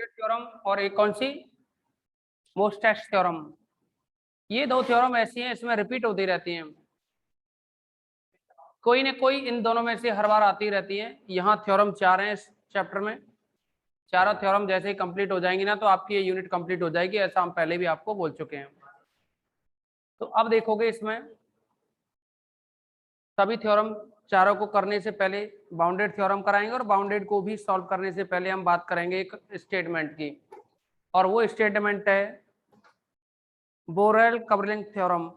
Theorem और एक कौन सी, मोस्टेक्स थ्योरम। ये दो थ्योरम ऐसी हैं इसमें रिपीट होती रहती हैं, कोई ना कोई इन दोनों में से हर बार आती रहती है। यहाँ थ्योरम 4 हैं इस चैप्टर में, चारों थ्योरम जैसे ही कंप्लीट हो जाएंगी ना तो आपकी ये यूनिट कंप्लीट हो जाएगी, ऐसा हम पहले भी आपको बोल चुके हैं। तो अब देखोगे इसमें सभी थ्योरम चारों को करने से पहले बाउंडेड थ्योरम कराएंगे, और बाउंडेड को भी सॉल्व करने से पहले हम बात करेंगे एक स्टेटमेंट की, और वो स्टेटमेंट है Borel covering theorem.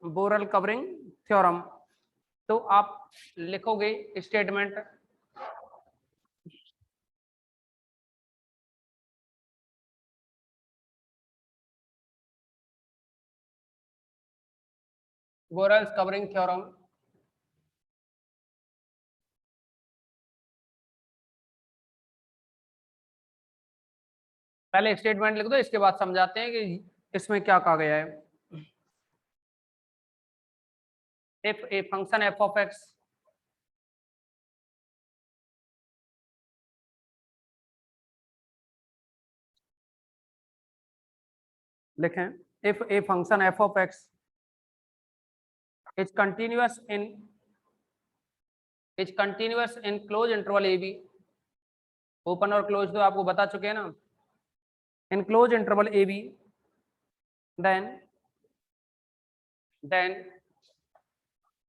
Borel covering theorem, तो आप लिखोगे स्टेटमेंट बोरेल कवरिंग थ्योरम। पहले स्टेटमेंट लिख दो, इसके बाद समझाते हैं कि इसमें क्या कहा गया है। If a function f of x लिखें, if a function f of x is continuous in close interval A B, open और क्लोज तो आपको बता चुके हैं ना, in close interval A B, then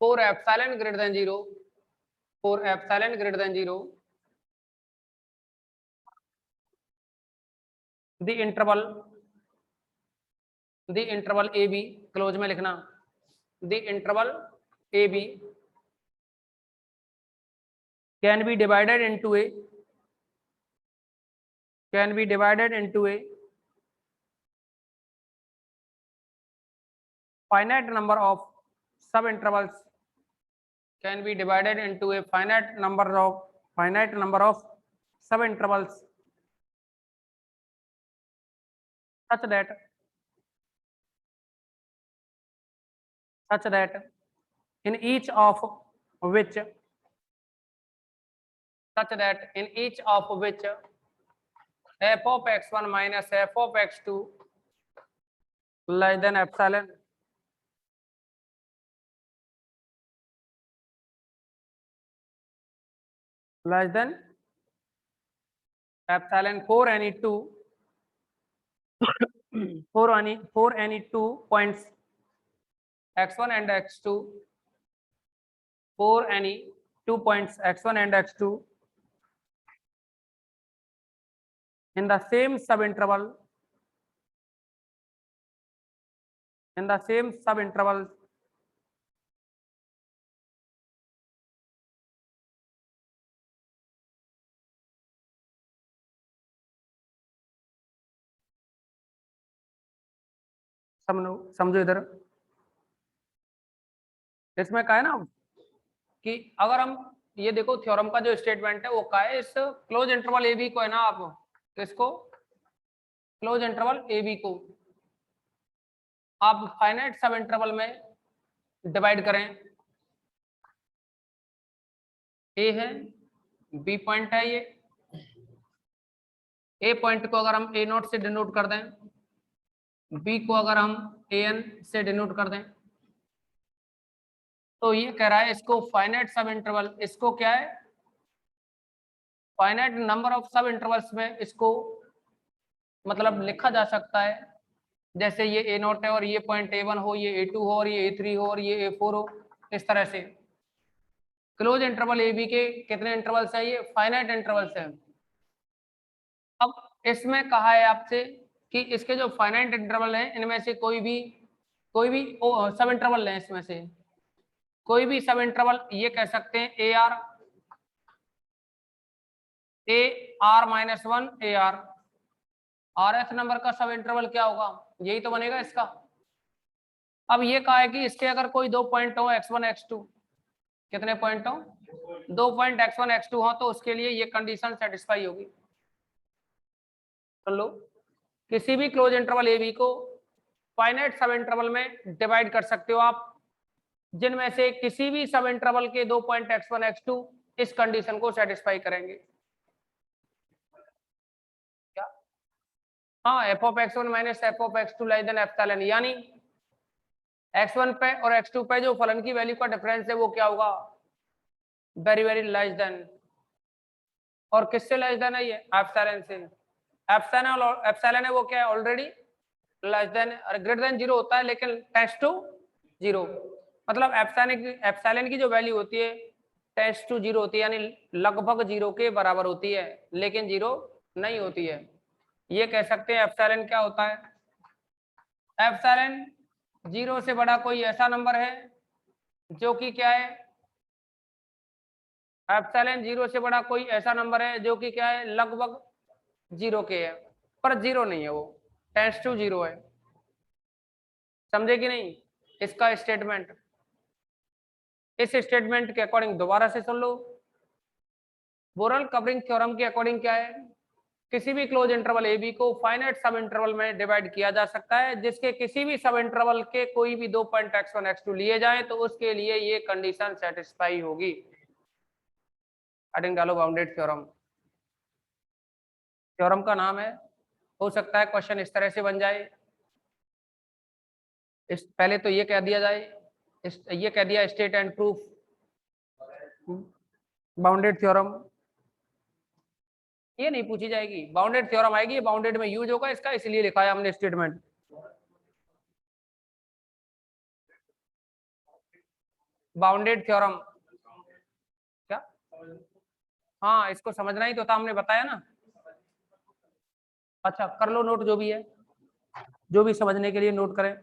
for epsilon greater than 0, for epsilon greater than 0 the interval A B, close में लिखना the interval A B can be divided into a finite number of subintervals, can be divided into a finite number of subintervals such that in each of which f of x1 minus f of x2 less than epsilon for any two points x1 and x2, for any 2 points x1 and x2 in the same subinterval समझो इधर, इसमें कहा है ना कि अगर हम ये देखो थ्योरम का जो स्टेटमेंट है वो का है, इस क्लोज इंटरवल ए बी को है ना, आप इसको क्लोज इंटरवल ए बी को आप फाइनाइट सब इंटरवल में डिवाइड करें। ए है, बी पॉइंट है, ये ए पॉइंट को अगर हम ए नोट से डिनोट कर दें, बी को अगर हम ए एन से डिनोट कर दें, तो ये कह रहा है इसको फाइनाइट सब इंटरवल, इसको क्या है फाइनाइट नंबर ऑफ सब इंटरवल्स में इसको मतलब लिखा जा सकता है, जैसे ये ए नोट है और ये पॉइंट ए वन हो, ये ए टू हो और ये ए थ्री हो और ये ए फोर हो, इस तरह से क्लोज इंटरवल ए बी के कितने इंटरवल्स हैं, ये फाइनाइट इंटरवल्स हैं। अब इसमें कहा है आपसे कि इसके जो फाइनाइट इंटरवल हैं इनमें से कोई भी सब इंटरवल है, इसमें से कोई भी सब इंटरवल ये कह सकते हैं A R minus one A R एथ नंबर का सब इंटरवल क्या होगा, यही तो बनेगा इसका। अब ये कहा है कि इसके अगर कोई 2 पॉइंट हो x1 x2, कितने पॉइंट हो 2 पॉइंट x1 x2 हो, तो उसके लिए ये कंडीशन सेटिस्फाई होगी। तो लो किसी भी क्लोज इंटरवल ए बी को फाइनाइट सब इंटरवल में डिवाइड कर सकते हो आप, जिनमें से किसी भी सब इंटरवल के 2 पॉइंट x1 x2 इस कंडीशन को सेटिस्फाई करेंगे। क्या हाँ, F of x1 minus F of x2 less than epsilon, यानी x1 पे और x2 पे जो फलन की वैल्यू का डिफरेंस है वो क्या होगा, वेरी वेरी लेस देन। और किससे लेस देन है ये, एप्सिलॉन से। एप्सिलॉन है वो क्या है, ऑलरेडी लेस देन और ग्रेटर देन 0 होता है, लेकिन टेंड्स टू 0। मतलब एप्सिलॉन की जो वैल्यू होती है टेंड्स टू 0 होती है, यानी लगभग 0 के बराबर होती है, लेकिन 0 नहीं होती है। ये कह सकते हैं एप्सिलॉन क्या होता है, एप्सिलॉन 0 से बड़ा कोई ऐसा नंबर है जो कि क्या है, एप्सिलॉन 0 से बड़ा कोई ऐसा नंबर है जो कि क्या है, लगभग 0 के है, पर 0 नहीं है, वो टेंड्स टू 0 है। समझे कि नहीं इसका स्टेटमेंट। इस स्टेटमेंट के अकॉर्डिंग दोबारा से सुन लो, बोरेल कवरिंग थ्योरम के अकॉर्डिंग क्या है, किसी भी क्लोज इंटरवल ए बी को फाइनाइट सब इंटरवल में डिवाइड किया जा सकता है, जिसके किसी भी सब इंटरवल के कोई भी 2 पॉइंट x1 x2 लिए जाए तो उसके लिए ये कंडीशन सेटिस्फाई होगी। हेडिंग डालो बाउंडेड थ्योरम। थ्योरम का नाम है, हो सकता है क्वेश्चन इस तरह से बन जाए, इस पहले तो ये कह दिया जाए, ये कह दिया state and proof bounded theorem, ये नहीं पूछी जाएगी, बाउंडेड थ्योरम आएगी, ये बाउंडेड में यूज होगा इसका, इसलिए लिखा है हमने स्टेटमेंट। बाउंडेड थ्योरम क्या, हाँ इसको समझना ही तो था, हमने बताया ना। अच्छा कर लो नोट, जो भी है, जो भी समझने के लिए नोट करें।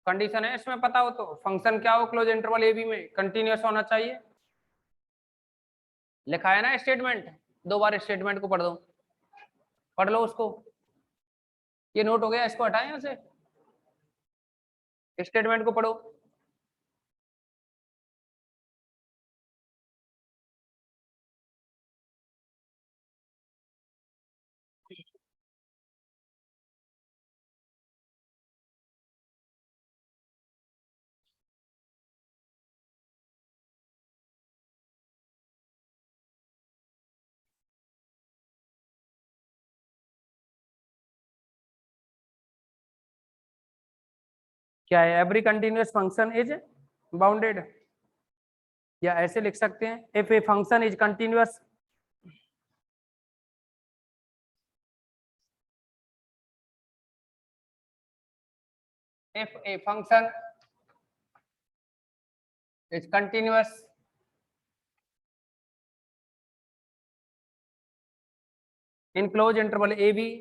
कंडीशन है इसमें, पता हो तो फंक्शन क्या हो क्लोज इंटरवल ए बी में, कंटिन्यूअस होना चाहिए, लिखा है ना स्टेटमेंट। दो बार स्टेटमेंट को पढ़ दो, पढ़ लो उसको, ये नोट हो गया, इसको हटाएं यहाँ से, स्टेटमेंट को पढ़ो। क्या है, every continuous function is bounded, या ऐसे लिख सकते हैं if a function is continuous if a function is continuous in closed interval a b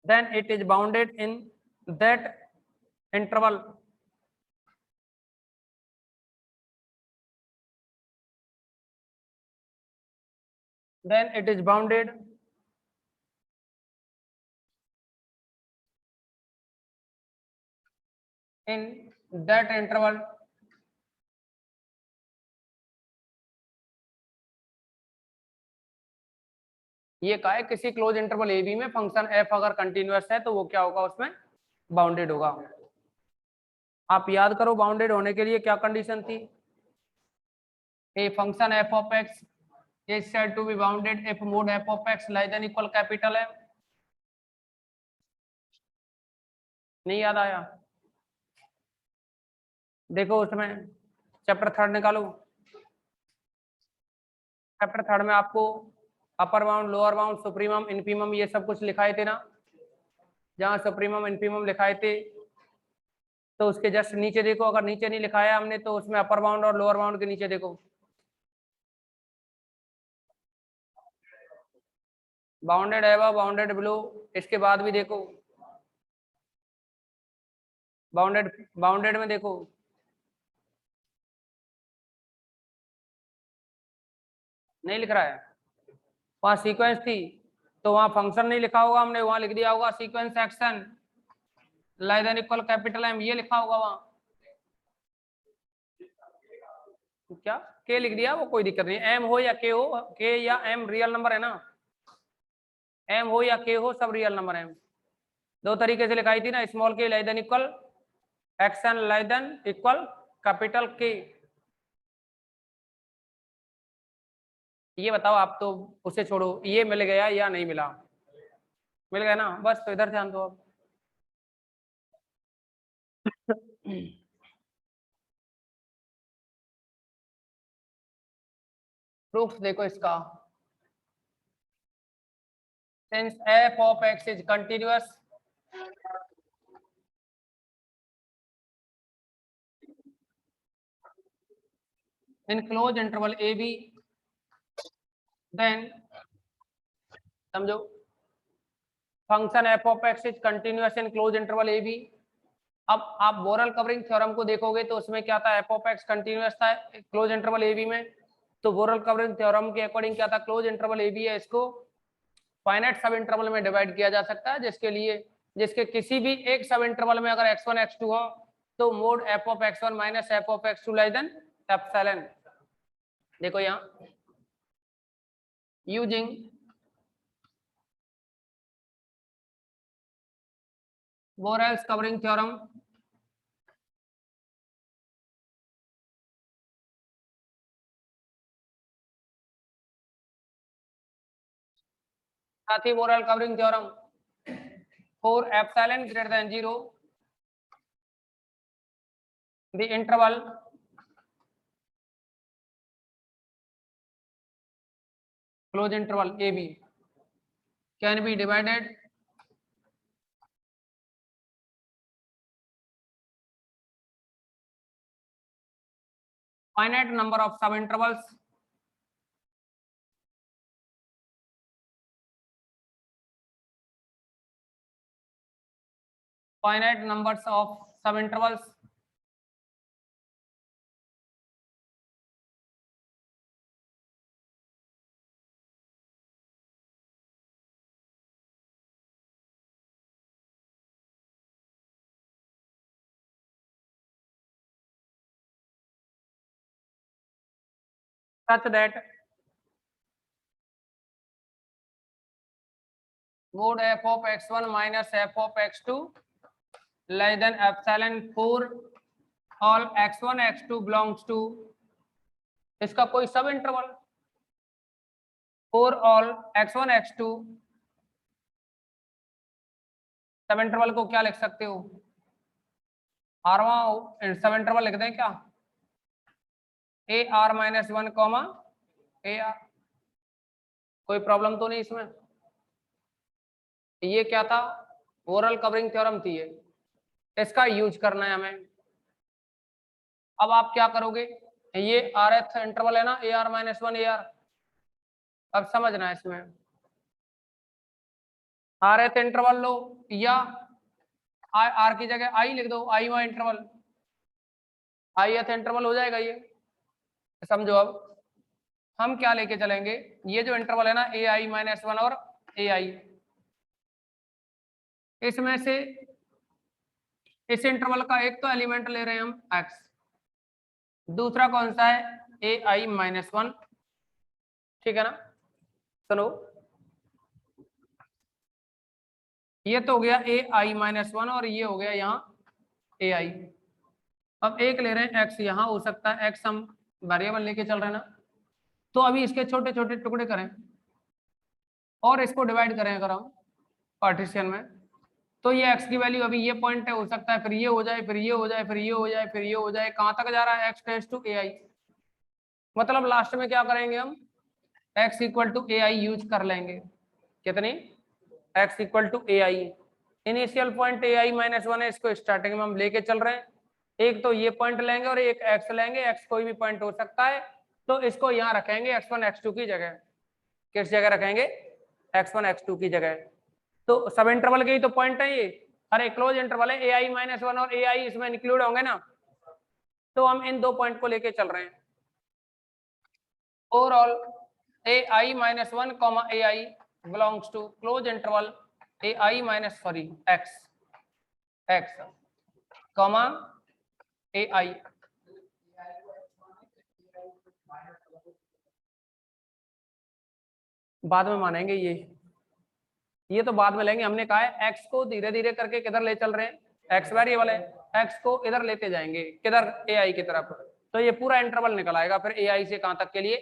then it is bounded in that interval then it is bounded in that interval ये कहा है किसी close interval A B में function F अगर continuous है तो वो क्या होगा, उसमें बाउंडेड होगा। आप याद करो बाउंडेड होने के लिए क्या कंडीशन थी, a function f of x is said to be bounded if mod F of x less than equal capital M. नहीं याद आया? देखो उसमें चैप्टर थर्ड निकालो, चैप्टर थर्ड में आपको upper bound, lower bound, supremum, infimum ये सब कुछ लिखाए थे ना। जहां सुप्रीमम इनफीमम लिखाए थे तो उसके जस्ट नीचे देखो, अगर नीचे नहीं लिखाया हमने तो उसमें अपर बाउंड और लोअर बाउंड के नीचे देखो बाउंडेड एबव, बाउंडेड बिलो। इसके बाद भी देखो बाउंडेड, बाउंडेड में देखो नहीं लिख रहा है, वहां सीक्वेंस थी तो वहां फंक्शन नहीं लिखा होगा हमने, वहां लिख दिया होगा sequence action less than equal capital M, ये लिखा होगा वहां। क्या के लिख दिया, वो कोई दिक्कत नहीं, एम हो या के हो, के या एम रियल नंबर है ना, एम हो या के हो सब रियल नंबर है। दो तरीके से लिखाई थी ना, स्मॉल के less than equal action less than equal capital के। ये बताओ आप, तो उसे छोड़ो, ये मिल गया या नहीं मिला? मिल गया ना, बस तो इधर ध्यान दो अब। प्रूफ देखो इसका, since f of x is continuous in closed interval ab, then समझो function f of x is continuous in closed interval ab। अब आप बोरल कवरिंग थ्योरम को देखोगे तो उसमें क्या था, f of x कंटिन्यूअस था क्लोज इंटरवल ab में, तो बोरल कवरिंग थ्योरम के अकॉर्डिंग क्या था, क्लोज इंटरवल ab है, इसको फाइनाइट सब इंटरवल में डिवाइड किया जा सकता है, जिसके लिए जिसके किसी भी एक सब इंटरवल में अगर x1 x2 हो तो mod f of x1 minus f of x2 less than epsilon. देखो यहाँ यूजिंग बोरेल्स कवरिंग थ्योरम, साथ ही Borel covering theorem for epsilon greater than 0 the interval closed interval AB can be divided finite number of subintervals finite numbers of subintervals such that mod f of x1 minus f of x2 less than epsilon for all x1 x2 belongs to इसका कोई सब interval for all x1 x2 सब interval को क्या लिख सकते हो, आरवां सब इंटरवल लिख दें क्या, A R minus 1 comma A R, कोई प्रॉब्लम तो नहीं इसमें। ये क्या था, ओरल कवरिंग थ्योरम थी ये, इसका यूज करना है हमें। अब आप क्या करोगे, ये आर एथ इंटरवल है ना, A R minus 1 A R, अब समझना है इसमें आर एथ इंटरवल लो या आर की जगह आई लिख दो, आई वहां इंटरवल, आई एथ इंटरवल हो जाएगा ये। समझो अब हम क्या लेके चलेंगे, ये जो इंटरवल है ना ए आई माइनस 1 और ए आई, इसमें से इस इंटरवल का एक तो एलिमेंट ले रहे हैं हम x, दूसरा कौन सा है ए आई माइनस 1, ठीक है ना। सुनो ये तो हो गया ए आई माइनस 1 और ये हो गया यहाँ ए आई, अब एक ले रहे हैं एक्स, यहाँ हो सकता है एक्स हम वेरिएबल लेके चल रहे हैं ना, तो अभी इसके छोटे छोटे टुकड़े करें और इसको डिवाइड करें अगर हम पार्टीशन में, तो ये एक्स की वैल्यू अभी ये पॉइंट है, हो सकता है फिर ये हो जाए, फिर ये हो जाए, फिर ये हो जाए, फिर ये हो जाए, कहाँ तक जा रहा है, x tends to A i. मतलब लास्ट में क्या करेंगे हम, x equal to A i use कर लेंगे। कितनी, x equal to A i. Initial point a I minus one है, इसको स्टार्टिंग में हम लेके चल रहे हैं। एक तो ये पॉइंट लेंगे और एक x लेंगे, x कोई भी पॉइंट हो सकता है, तो इसको यहाँ रखेंगे x1 x2 की जगह। किस जगह रखेंगे, x1 x2 की जगह। तो सब इंटरवल के ही तो पॉइंट है ये, अरे क्लोज इंटरवल है, ए आई माइनस वन और ए आई इसमें इंक्लूड होंगे ना, तो हम इन दो पॉइंट को लेके चल रहे हैं। Overall A I minus one comma A I belongs to close interval A I minus sorry X X comma A I. बाद में मानेंगे ये तो बाद में लेंगे। हमने कहा है एक्स को धीरे धीरे करके किधर ले चल रहे हैं, एक्स वेरिएबल है, एक्स को इधर लेते जाएंगे, किधर, ए आई की तरफ। तो ये पूरा इंटरवल निकल आएगा फिर ए आई से कहां तक के लिए,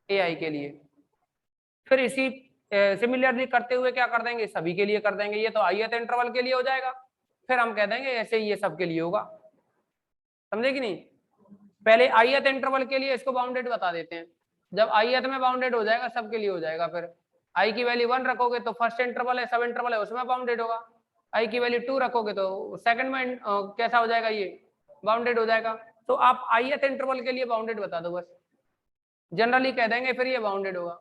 ए आई के लिए। फिर इसी सिमिलरली करते हुए क्या कर देंगे, सभी के लिए कर देंगे। ये तो ith इंटरवल के लिए हो जाएगा, फिर हम कह देंगे ऐसे ही ये सब के लिए होगा। समझे कि नहीं, पहले ith इंटरवल के लिए इसको बाउंडेड बता देते हैं, जब ith में बाउंडेड हो जाएगा सबके लिए हो जाएगा। फिर i की वैल्यू 1 रखोगे तो फर्स्ट इंटरवल है, सब इंटरवल है, उसमें बाउंडेड होगा। i की वैल्यू 2 रखोगे तो सेकंड में कैसा हो जाएगा, ये बाउंडेड हो जाएगा। तो आप ith इंटरवल के लिए बाउंडेड बता दो बस, जनरली कह देंगे फिर ये बाउंडेड होगा।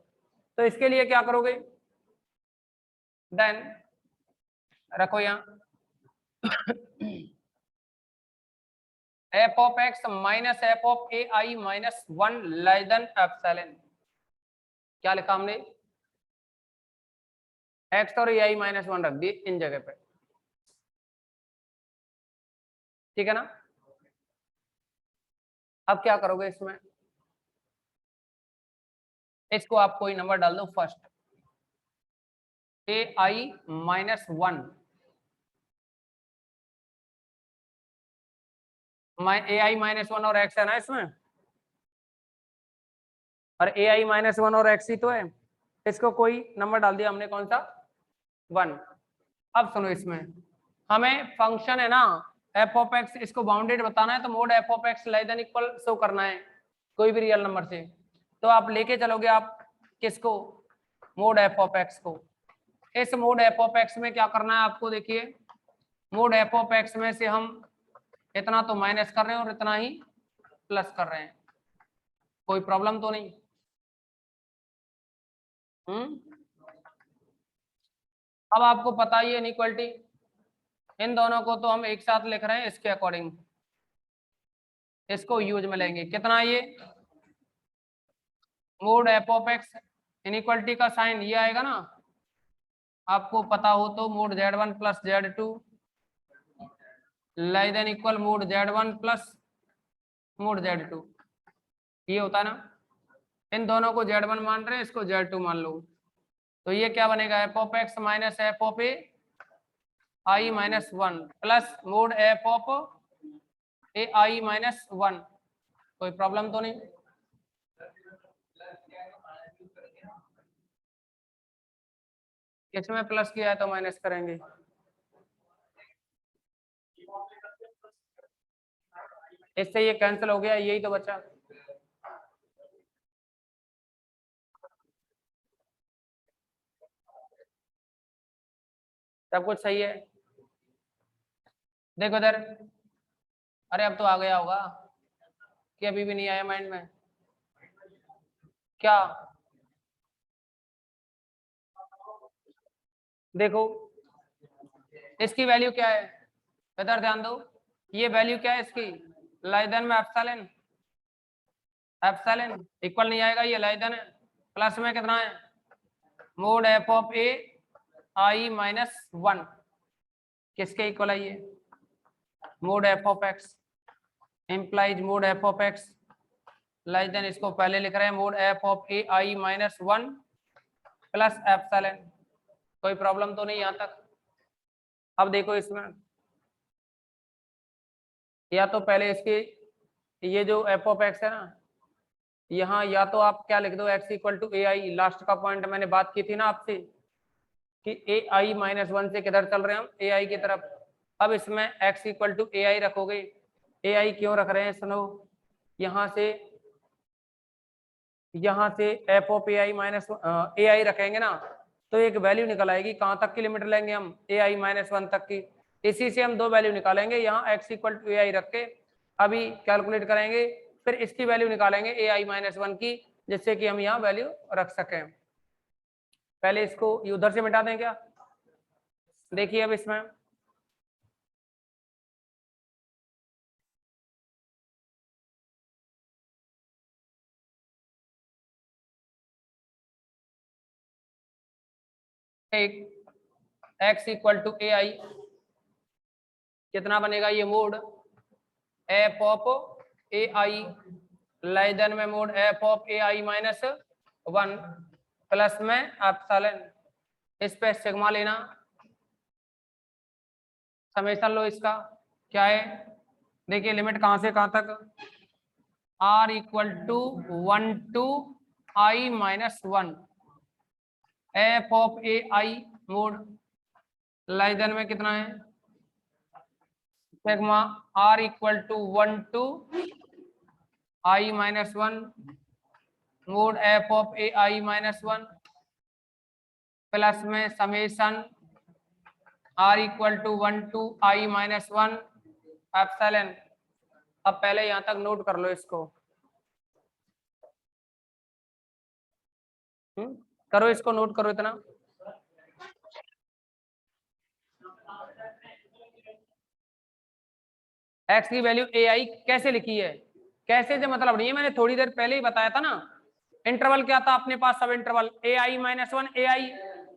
तो इसके लिए क्या करोगे, देन रखो यहाँ F of x minus F of A I minus one less than epsilon. क्या लिखा हमने, एक्स और ए आई माइनस वन रख दिए इन जगह पे, ठीक है ना। अब क्या करोगे इसमें, इसको आप कोई नंबर डाल दो फर्स्ट, ए आई माइनस वन, ए आई माइनस वन और एक्स है ना इसमें, और ए आई माइनस वन और एक्स ही तो है। इसको कोई नंबर डाल दिया हमने, कौन सा, 1। अब सुनो, इसमें हमें फंक्शन है ना एफ ऑफ एक्स, इसको बाउंडेड बताना है, तो mode F of x less than equal show करना है कोई भी रियल नंबर से। तो आप लेके चलोगे आप किसको, मोड एफ ऑफ एक्स को। इस मोड एफ ऑफ एक्स में क्या करना है आपको, देखिए मोड एफ ऑफ एक्स में से हम इतना तो माइनस कर रहे हैं और इतना ही प्लस कर रहे हैं, कोई प्रॉब्लम तो नहीं। अब आपको पता ही है इनइक्वालिटी, इन दोनों को तो हम एक साथ लिख रहे हैं, इसके अकॉर्डिंग इसको यूज में लेंगे। कितना ये mod F of x, inequality का साइन ये आएगा ना, आपको पता हो तो, mode z1 plus z2 less than equal mode z1 plus mode z2, ये होता है ना। इन दोनों को z1 मान रहे हैं, इसको z2 मान लो, तो ये क्या बनेगा, F of x minus F of A I minus one plus mode F of A I minus one. कोई प्रॉब्लम तो नहीं, इसमें प्लस किया है तो माइनस करेंगे। इससे ये कैंसिल हो गया, यही तो बचा। सब कुछ सही है, देखो इधर, अरे अब तो आ गया होगा कि अभी भी नहीं आया माइंड में, क्या, देखो इसकी वैल्यू क्या है, इधर ध्यान दो, ये वैल्यू क्या है इसकी, लेस देन में एप्सिलॉन, एप्सिलॉन इक्वल नहीं आएगा, ये लेस देन है, प्लस में कितना है, mode F of A I minus one, किसके इक्वल है ये, mod F of x implies mode F of x less then, इसको पहले लिख रहे हैं mode F of A I minus one plus epsilon. कोई प्रॉब्लम तो नहीं यहाँ तक। अब देखो इसमें या तो पहले इसके ये जो एफ ऑफ एक्स है ना, यहाँ या तो आप क्या लिख दो x equal to A i, last का पॉइंट मैंने बात की थी ना आपसे कि ए आई माइनस वन से किधर चल रहे हैं हम, ए आई की तरफ। अब इसमें एक्स इक्वल टू ए आई रखोगे। ए आई क्यों रख रहे हैं सुनो, यहाँ से F of A I minus A I रखेंगे ना तो एक वैल्यू निकल आएगी, कहाँ तक की लिमिट लेंगे हम, ए आई माइनस वन तक की। इसी से हम दो वैल्यू निकालेंगे, यहाँ एक्स इक्वल टू ए आई रख के अभी कैलकुलेट करेंगे, फिर इसकी वैल्यू निकालेंगे ए आई माइनस वन की, जिससे कि हम यहाँ वैल्यू रख सकें। पहले इसको उधर से मिटा दें क्या, देखिए अब इसमें एक X equal to A I कितना बनेगा, ये mod F of A I less than में mod F of A I minus one plus में एप्सिलॉन, इस पे सिग्मा लेना, समेशन लो इसका क्या है, देखिए लिमिट कहां से कहां तक, R equal to one to I minus one F of A I mod less than में कितना है, sigma R equal to one to I minus one mod F of A I minus one plus में summation R equal to one to I minus one epsilon. अब पहले यहां तक note कर लो इसको, करो इसको नोट करो इतना। एक्स की वैल्यू ए आई कैसे लिखी है, कैसे से मतलब नहीं है, मैंने थोड़ी देर पहले ही बताया था ना। इंटरवल क्या था अपने पास, सब interval A I minus one ए आई,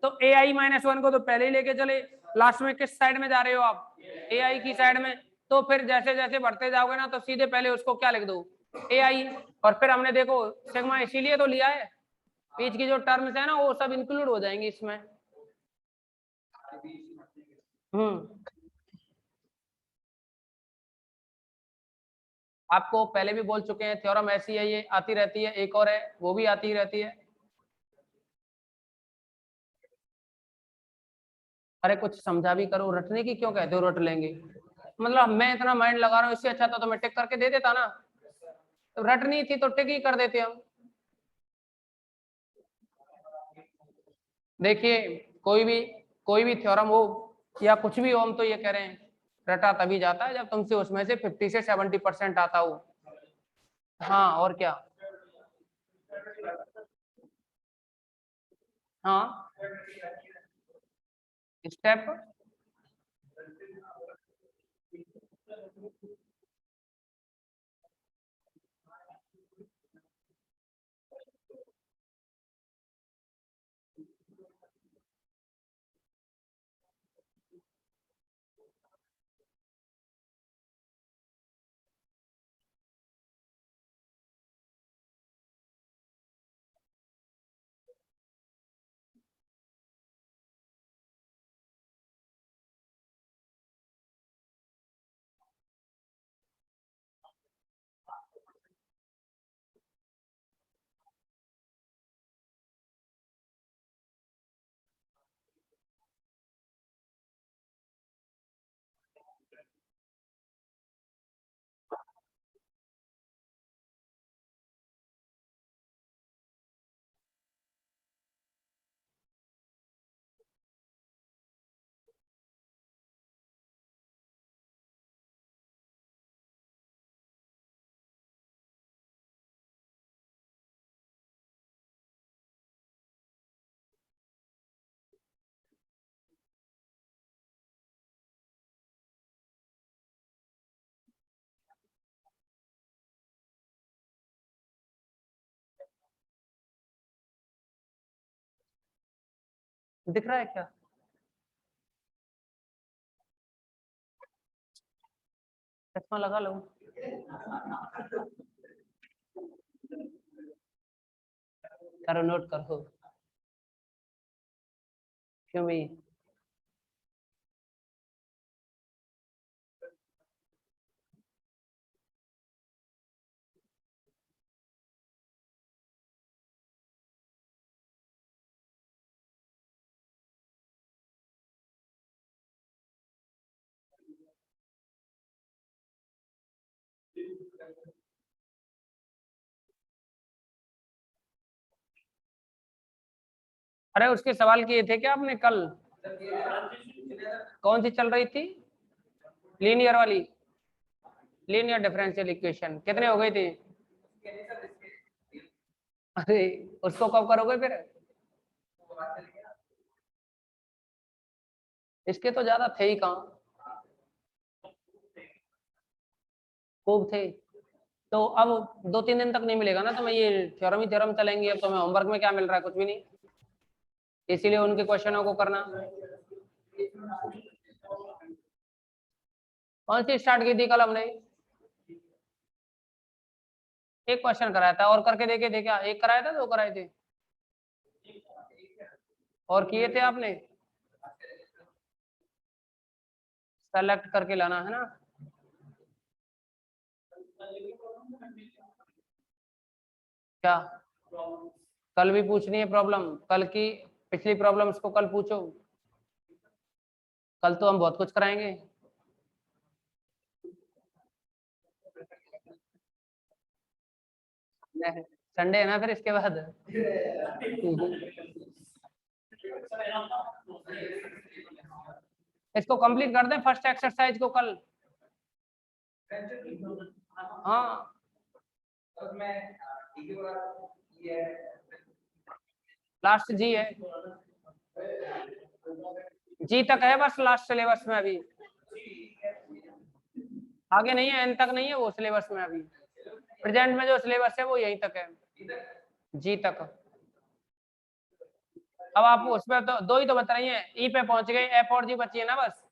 तो ए आई माइनस वन को तो पहले ही लेके चले, लास्ट में किस साइड में जा रहे हो आप, ए आई की साइड में, तो फिर जैसे जैसे बढ़ते जाओगे ना तो सीधे पहले उसको क्या लिख दो, ए आई, और फिर हमने देखो सिग्मा इसीलिए तो लिया है, बीच की जो टर्म्स है ना वो सब इंक्लूड हो जाएंगी इसमें। आपको पहले भी बोल चुके हैं थ्योरम ऐसी है, ये आती रहती है, एक और है वो भी आती रहती है। अरे कुछ समझा भी करो, रटने की क्यों कहते हो, रट लेंगे, मतलब मैं इतना माइंड लगा रहा हूँ, इससे अच्छा था तो मैं टिक करके दे देता ना, तो रटनी थी तो टिक ही कर देते हम। देखिए कोई भी थ्योरम हो या कुछ भी हो, हम तो ये कह रहे हैं रटा तभी जाता है जब तुमसे उसमें से 50 से 70% आता हो। हाँ और क्या, हाँ स्टेप, दिख रहा है क्या, चश्मा लगा लो, करो नोट करो, क्यों भाई, अरे उसके सवाल किए थे क्या आपने कल? कौन सी चल रही थी? लीनियर वाली, लीनियर डिफरेंशियल इक्वेशन। कितने हो गए थे? अरे उसको कब करोगे फिर? इसके तो ज्यादा थे ही कहाँ, खूब थे। तो अब 2-3 दिन तक नहीं मिलेगा ना, तो मैं ये थ्योरम ही थ्योरम चलेंगे। अब तो मैं होमवर्क में क्या मिल रहा है, कुछ भी नहीं, इसीलिए उनके क्वेश्चनों को करना। कौन सी स्टार्ट की थी कल हमने? एक क्वेश्चन कराया था, और करके देखे थे क्या? एक कराया था, दो कराए थे? और किए थे आपने? सेलेक्ट करके लाना है ना। क्या कल भी पूछनी है प्रॉब्लम? कल की पिछली प्रॉब्लम्स को कल पूछो। कल तो हम बहुत कुछ कराएंगे। संडे है ना फिर इसके बाद। इसको कंप्लीट कर दें फर्स्ट एक्सरसाइज को कल। हाँ लास्ट जी है, जी तक है बस लास्ट सिलेबस में अभी, आगे नहीं है, एन तक नहीं है वो सिलेबस में अभी। प्रेजेंट में जो सिलेबस है वो यहीं तक है, जी तक। अब आप उसमें तो दो ही तो बता रही हैं, ई पे पहुंच गए, एफ और जी बची है ना बस।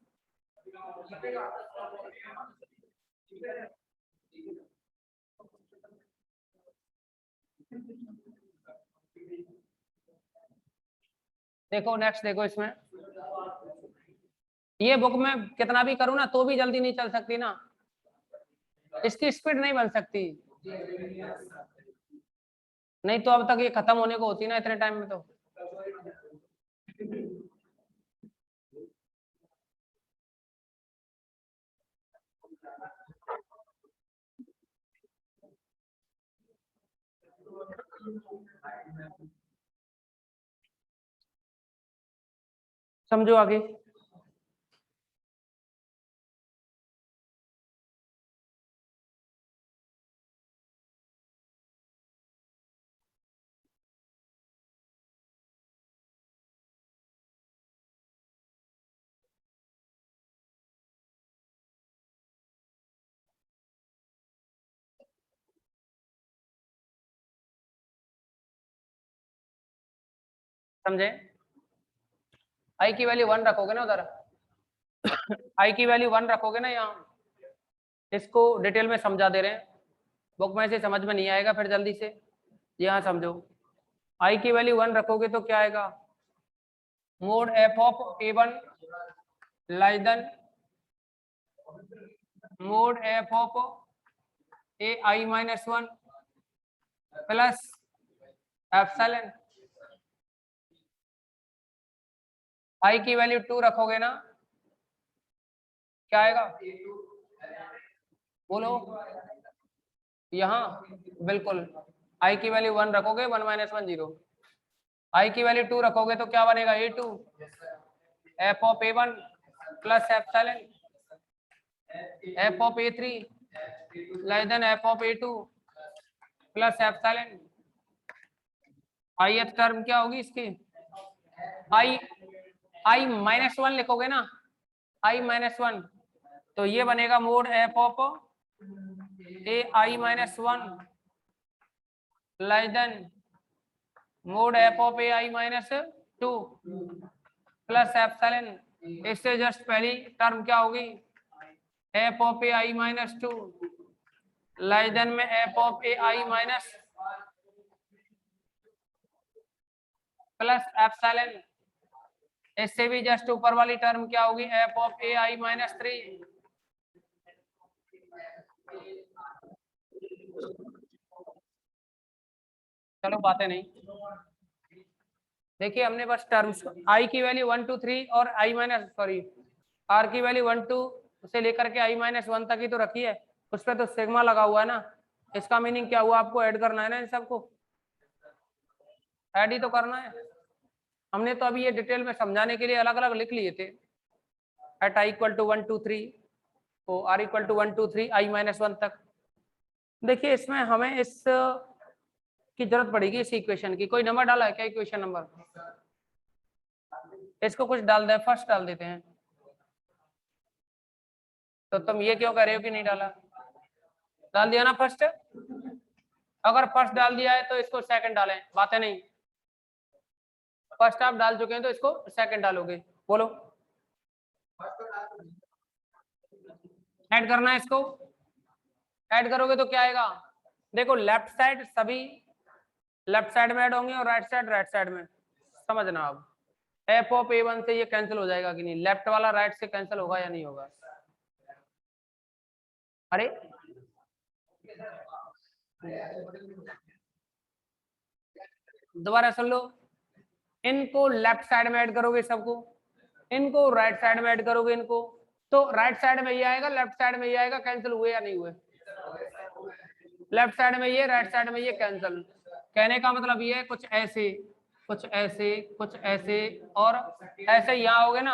देखो नेक्स्ट, देखो इसमें ये बुक में कितना भी करूँ ना तो भी जल्दी नहीं चल सकती ना, इसकी स्पीड नहीं बन सकती। नहीं तो अब तक ये खत्म होने को होती ना इतने टाइम में तो। समझो आगे। समझे? आई की वैल्यू 1 रखोगे ना उधर, आई की वैल्यू 1 रखोगे ना यहाँ, इसको डिटेल में समझा दे रहे हैं, बुक में से समझ में नहीं आएगा फिर जल्दी से, यहाँ समझो। आई की वैल्यू 1 रखोगे तो क्या आएगा, mod F of A one less than mod F of A I minus one plus epsilon. I की वैल्यू 2 रखोगे ना, क्या आएगा बोलो? यहाँ बिल्कुल आई की वैल्यू 1 रखोगे, 1 माइनस 1 0। आई की वैल्यू 2 रखोगे तो क्या बनेगा, A2 F of A one plus epsilon F of A three less than F of A two plus epsilon. I term क्या होगी इसकी, आई आई माइनस 1 लिखोगे ना, आई माइनस 1, तो ये बनेगा mod F of A I minus 1 less than mod F of A I minus 2 plus epsilon. इससे just पहली टर्म क्या होगी, F of A I minus 2 less than में F of A I minus plus epsilon. इससे भी just ऊपर वाली term क्या होगी, F of A I minus 3। चलो बातें नहीं, देखिए हमने बस टर्म्स आई की वैल्यू 1 2 3 और आई माइनस सॉरी आर की वैल्यू 1 2 से लेकर के आई माइनस 1 तक ही तो रखी है, उस पर तो सिग्मा लगा हुआ है ना। इसका मीनिंग क्या हुआ, आपको ऐड करना है ना इन सबको, ऐड ही तो करना है। हमने तो अभी ये डिटेल में समझाने के लिए अलग अलग लिख लिए थे। एट आई इक्वल टू 1 2 3 तो r equal to 1 2 3 i minus 1 तक। देखिए इसमें हमें इस की जरूरत पड़ेगी इस इक्वेशन की। कोई नंबर डाला है क्या इक्वेशन नंबर? इसको कुछ डाल दे, फर्स्ट डाल देते हैं। तो तुम ये क्यों कर रहे हो कि नहीं डाला? डाल दिया ना फर्स्ट? अगर फर्स्ट डाल दिया है तो इसको सेकंड डालें, बातें नहीं। फर्स्ट आप डाल चुके हैं तो इसको सेकंड डालोगे। बोलो, ऐड करना है इसको। ऐड करोगे तो क्या आएगा? देखो लेफ्ट साइड सभी लेफ्ट साइड में ऐड होंगे और राइट साइड में। समझना अब एफ ऑफ ए1 से ये कैंसिल हो जाएगा कि नहीं? लेफ्ट वाला राइट से कैंसिल होगा या नहीं होगा? अरे दोबारा सुन लो, इनको लेफ्ट साइड में ऐड करोगे सबको, इनको राइट साइड में ऐड करोगे इनको, तो राइट साइड में ये आएगा, लेफ्ट साइड में ये आएगा। कैंसिल हुए या नहीं हुए? लेफ्ट साइड में ये, राइट साइड में ये कैंसिल। कहने का मतलब ये है कुछ ऐसे कुछ ऐसे कुछ ऐसे और ऐसे यहाँ हो गए ना,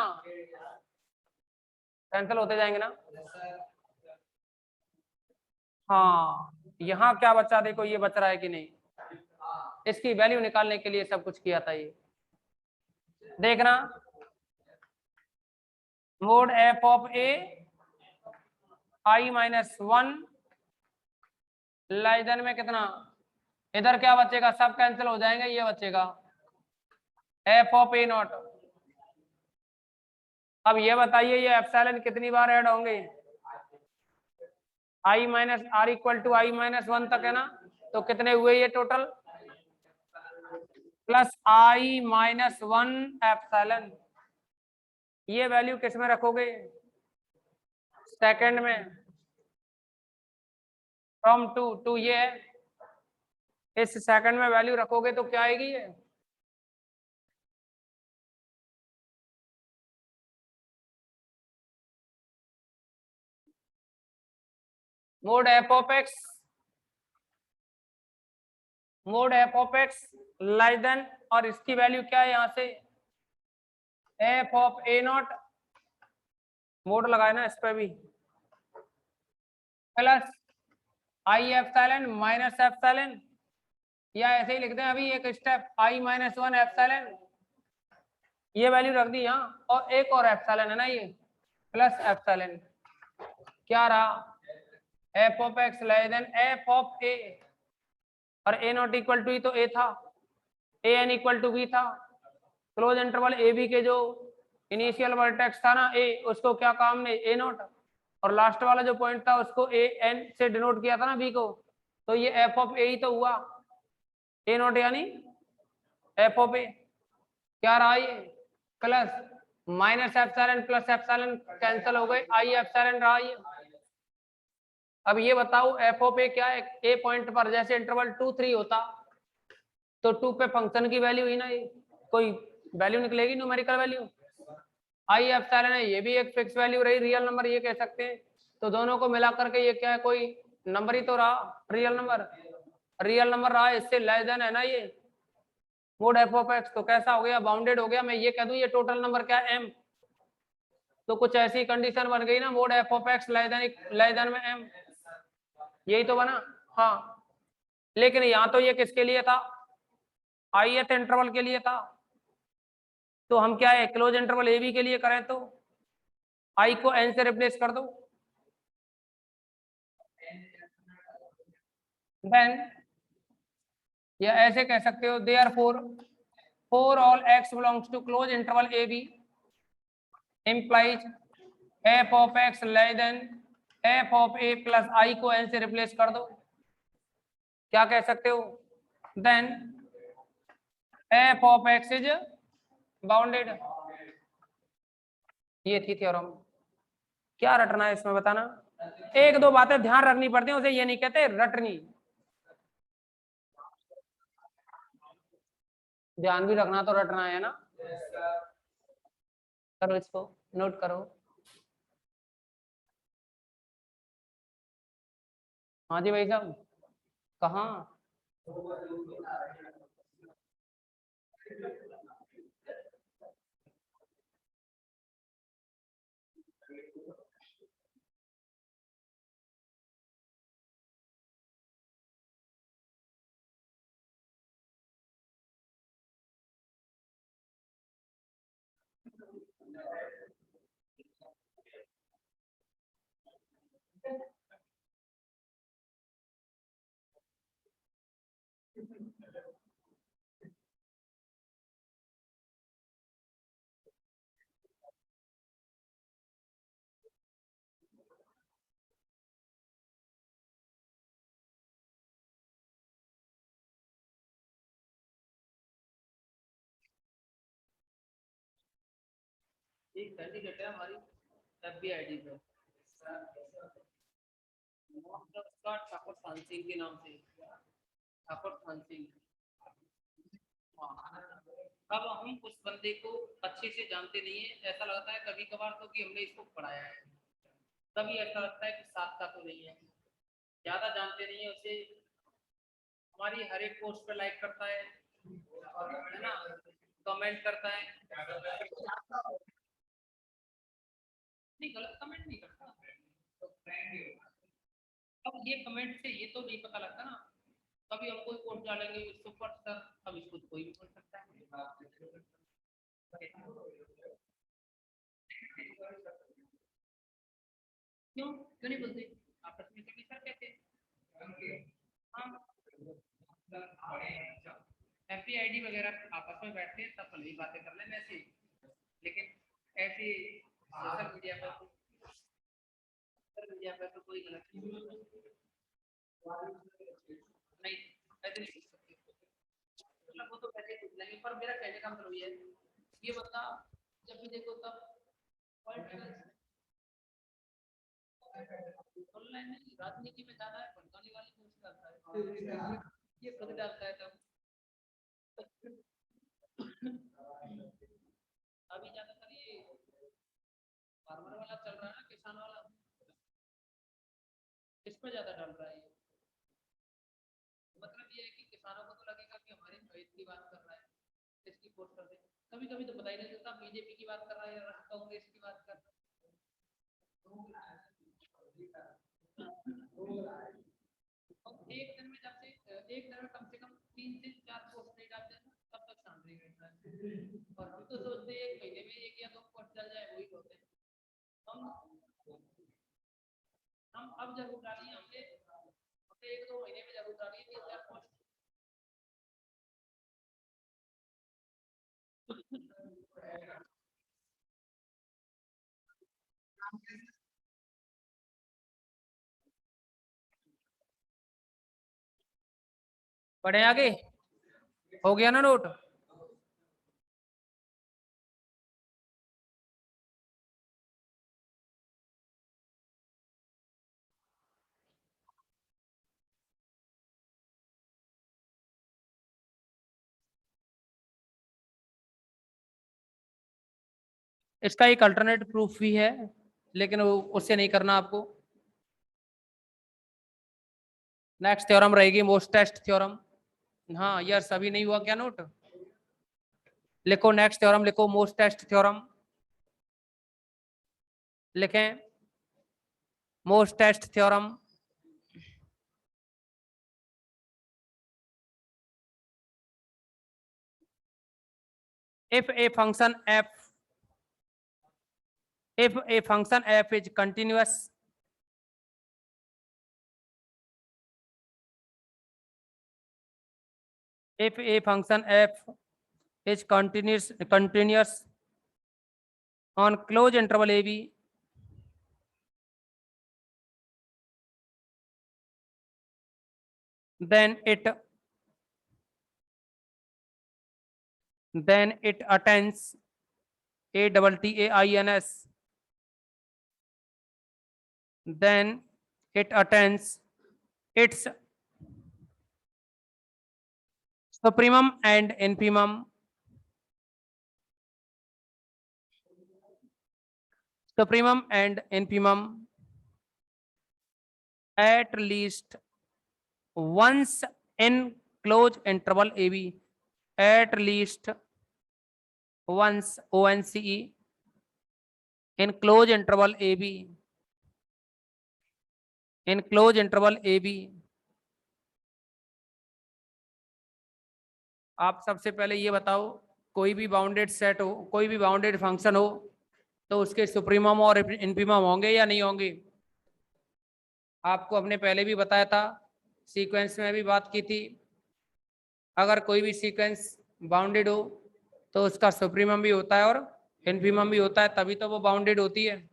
कैंसिल होते जाएंगे ना। हाँ यहाँ क्या बचा? देखो ये बच रहा है कि नहीं। इसकी वैल्यू निकालने के लिए सब कुछ किया था ये। देखना mode F of A I minus 1 लाइदन में कितना? इधर क्या बचेगा? सब कैंसिल हो जाएंगे, ये बचेगा एफ ऑफ ए नॉट। अब ये बताइए ये एप्सिलॉन कितनी बार ऐड होंगे? I minus R equal to I minus 1 तक है ना, तो कितने हुए ये total? Plus I minus 1 epsilon. ये वैल्यू किस में रखोगे? सेकंड में। फ्रॉम टू टू ये है, इस सेकंड में वैल्यू रखोगे तो क्या आएगी ये? Mod F of x, mode F of x less then, और इसकी वैल्यू क्या है यहाँ से? F of A not, mode लगाए ना इस पे भी, प्लस आई एप्सिलॉन माइनस एप्सिलॉन, या ऐसे ही लिखते हैं अभी एक स्टेप, आई माइनस 1 एप्सिलॉन। ये वैल्यू रख दी यहाँ, और एक और एप्सिलॉन है ना ये, प्लस एप्सिलॉन। क्या रहा? F of x less than F of A, और ए नॉट इक्वल टू, तो ए था, A N equal to B था। क्लोज इंटरवल ए बी के जो इनिशियल वर्टेक्स था ना ए, उसको क्या काम ने? ए नॉट, और लास्ट वाला जो पॉइंट था उसको ए एन से डिनोट किया था ना बी को, तो ये एफ ऑफ ए ही तो हुआ, ए नॉट यानी एफ ऑफ ए। क्या रहा ये? Plus minus epsilon plus epsilon cancel हो गए, आई एप्सिलॉन रहा ये। अब ये बताओ एफ ऑफ ए क्या है? ए पॉइंट पर जैसे इंटरवल 2 3 होता तो 2 पे फंक्शन की वैल्यू ही ना, ये कोई वैल्यू निकलेगी न्यूमेरिकल वैल्यू। आई एप्सिलॉन है, ये भी एक फिक्स वैल्यू रही, रियल नंबर ये कह सकते हैं। तो दोनों को मिला करके ये क्या है? कोई नंबर ही तो रहा, रियल नंबर। रियल नंबर रहा, इससे लेस देन है ना ये मोड एफ ऑफ एक्स, तो कैसा हो गया? बाउंडेड हो गया। मैं ये कह दूं ये टोटल नंबर क्या है? एम, तो कुछ ऐसी कंडीशन बन गई ना, mode F of x less than में एम, यही तो बना। हाँ लेकिन यहाँ तो ये किसके लिए था? ith इंटरवल के लिए था, तो हम क्या है क्लोज इंटरवल ए बी के लिए करें तो आई को एन से रिप्लेस कर दो। देन या ऐसे कह सकते हो therefore for all X belongs to close interval A B implies f of x less than f of a plus I को n से रिप्लेस कर दो। क्या कह सकते हो? Then f of x is bounded. ये थी थ्योरम। क्या रटना है इसमें बताना? एक दो बातें ध्यान रखनी पड़ती हैं, उसे ये नहीं कहते रटनी, ध्यान भी रखना तो रटना है ना। करो इसको, नोट करो। हाँ जी भाई साहब, कहाँ? एक कैंडिडेट है हमारी FBID पे, उसका ठाकुर थान सिंह के नाम से, ठाकुर थान सिंह। अब हम उस बंदे को अच्छे से जानते नहीं है, ऐसा लगता है कभी कभार तो कि हमने इसको पढ़ाया है, तभी ऐसा लगता है कि साथ का तो नहीं है, ज्यादा जानते नहीं है उसे। हमारी हर एक पोस्ट पे लाइक करता है ना, कमेंट करता है, नहीं गलत कमेंट नहीं करता। अब ये कमेंट से ये तो नहीं पता लगता ना, कभी हम कोई पोस्ट डालेंगे सुपर सर, अब इसको कोई भी बोल सकता है। क्यों क्यों नहीं बोलते, आपस में कभी सर कहते हैं। हाँ, FBID वगैरह आपस में बैठते हैं तब भले ही बातें कर लें वैसे, लेकिन ऐसे सोशल मीडिया पर तो कोई गलत नहीं, ऐसे नहीं कर सकते, मतलब वो तो पहले ही पूछ लेंगे। पर मेरा कहने का मतलब ये है, ये बता जब भी देखो तब ऑनलाइन नहीं, राजनीति में ज्यादा है, भड़काने वाली पोस्ट करता है, ये खुद डालता है तब। अभी ज्यादातर ये फार्मर वाला चल रहा है ना, किसान वाला, इस पर ज्यादा डाल रहा है ये। मतलब ये है कि किसानों को तो लगेगा कि हमारे हित की बात कर रहा है, इसकी पोस्ट कर दे। कभी कभी तो पता ही नहीं चलता बीजेपी की बात कर रहा है या कांग्रेस की बात कर रहा है। एक दिन में जब से एक दिन में कम से कम 3 से 4 पोस्ट नहीं डालते हैं तब तक शांत नहीं रहता है, और हम तो सोचते हैं एक महीने में 1 या 2 पोस्ट चल जाए, वही होते हैं। हम अब जरूर डालिए, हमने 1-2 महीने में जरूर डालिए 3-4 पोस्ट। पढ़े आगे, हो गया ना नोट। इसका एक अल्टरनेट प्रूफ भी है, लेकिन उससे नहीं करना आपको। नेक्स्ट थ्योरम रहेगी मोस्ट टेस्ट थ्योरम। हाँ यार सभी नहीं हुआ क्या नोट, लिखो नेक्स्ट थ्योरम, लिखो मोस्ट टेस्ट थ्योरम, लिखें most test theorem. if a function f is continuous, if a function f is continuous on closed interval ab, then it attains ATTAINS, then it attains its supremum and infimum, at least once in closed interval AB, at least once ONCE in closed interval AB, in closed interval AB। आप सबसे पहले ये बताओ, कोई भी bounded set हो, कोई भी बाउंडेड फंक्शन हो, तो उसके सुप्रीमम और इनफिमम होंगे या नहीं होंगे? आपको हमने पहले भी बताया था, सीक्वेंस में भी बात की थी, अगर कोई भी सीक्वेंस बाउंडेड हो तो उसका सुप्रीमम भी होता है और इनफिमम भी होता है, तभी तो वो बाउंडेड होती है।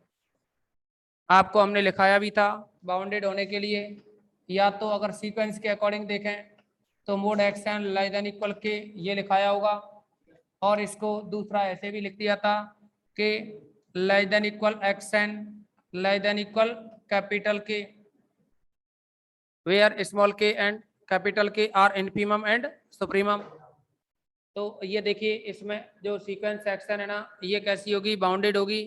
आपको हमने लिखाया भी था बाउंडेड होने के लिए, या तो अगर सीक्वेंस के अकॉर्डिंग देखें तो mod x n less than equal k ये लिखाया होगा, और इसको दूसरा ऐसे भी लिख दिया था कि less than equal x n less than equal capital k, where small k and capital k are infimum and supremum. तो ये देखिए इसमें जो सीक्वेंस सेक्शन है ना, ये कैसी होगी, बाउंडेड होगी।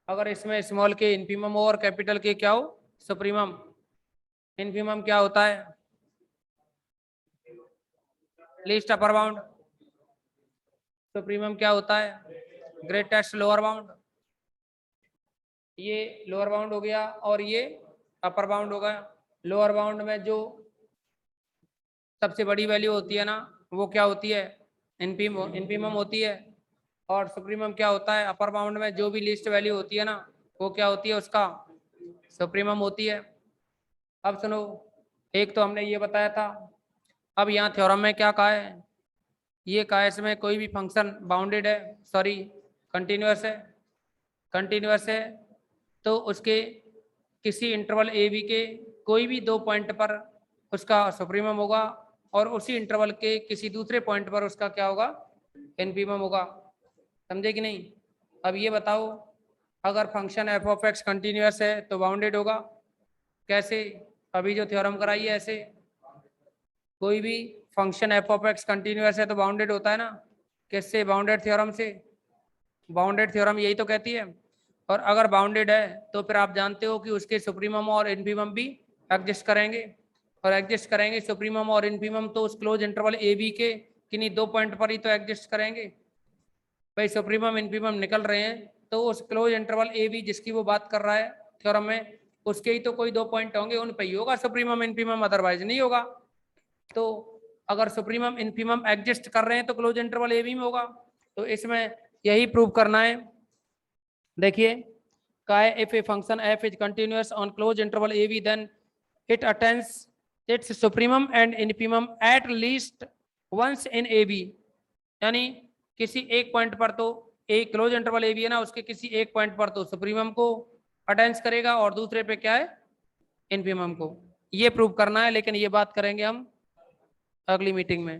अगर इसमें स्मॉल के इनफीमम हो और कैपिटल के क्या हो, सुप्रीमम। इनफीमम क्या होता है, लीस्ट अपर बाउंड। सुप्रीमम क्या होता है, ग्रेटेस्ट लोअर बाउंड। ये लोअर बाउंड हो गया और ये अपर बाउंड हो गया। लोअर बाउंड में जो सबसे बड़ी वैल्यू होती है ना, वो क्या होती है, इनफीमम होती है। और सुप्रीमम क्या होता है, अपर बाउंड में जो भी लीस्ट वैल्यू होती है ना, वो क्या होती है, उसका सुप्रीमम होती है। अब सुनो, एक तो हमने ये बताया था। अब यहाँ थ्योरम में क्या कहा है, ये कहा है इसमें कोई भी फंक्शन बाउंडेड है, सॉरी कंटिन्यूअस है, कंटिन्यूअस है तो उसके किसी इंटरवल ए बी के कोई भी 2 पॉइंट पर उसका सुप्रीमम होगा और उसी इंटरवल के किसी दूसरे पॉइंट पर उसका क्या होगा, इनफीमम होगा। समझे कि नहीं। अब ये बताओ, अगर function f of x continuous है तो बाउंडेड होगा। कैसे, अभी जो थ्योरम कराई है ऐसे, कोई भी function f of x continuous है तो बाउंडेड होता है ना। किससे, बाउंडेड थ्योरम से। बाउंडेड थ्योरम यही तो कहती है। और अगर बाउंडेड है तो फिर आप जानते हो कि उसके सुप्रीमम और इनफीमम भी एग्जिस्ट करेंगे। और एग्जिस्ट करेंगे सुप्रीमम और इनफीमम तो उस क्लोज इंटरवल ए बी के किन्हीं 2 पॉइंट पर ही तो एग्जिस्ट करेंगे। भाई सुप्रीमम इनफीमम निकल रहे हैं तो उस क्लोज इंटरवल ए बी जिसकी वो बात कर रहा है थ्योरम में, उसके ही तो कोई 2 पॉइंट होंगे, उन पे ही होगा सुप्रीमम इनफीमम, अदरवाइज नहीं होगा। तो अगर सुप्रीमम इनफीमम एग्जिस्ट कर रहे हैं तो क्लोज इंटरवल ए बी में होगा। तो इसमें यही प्रूव करना है। देखिए का है, if a function f is continuous on close interval A B then it attends its supremum and infimum at least once in a b. यानी किसी एक पॉइंट पर तो, एक क्लोज इंटरवल ए बी है ना, उसके किसी एक पॉइंट पर तो सुप्रीमम को अटेंस करेगा और दूसरे पे क्या है, इनफीमम को। ये प्रूव करना है, लेकिन ये बात करेंगे हम अगली मीटिंग में।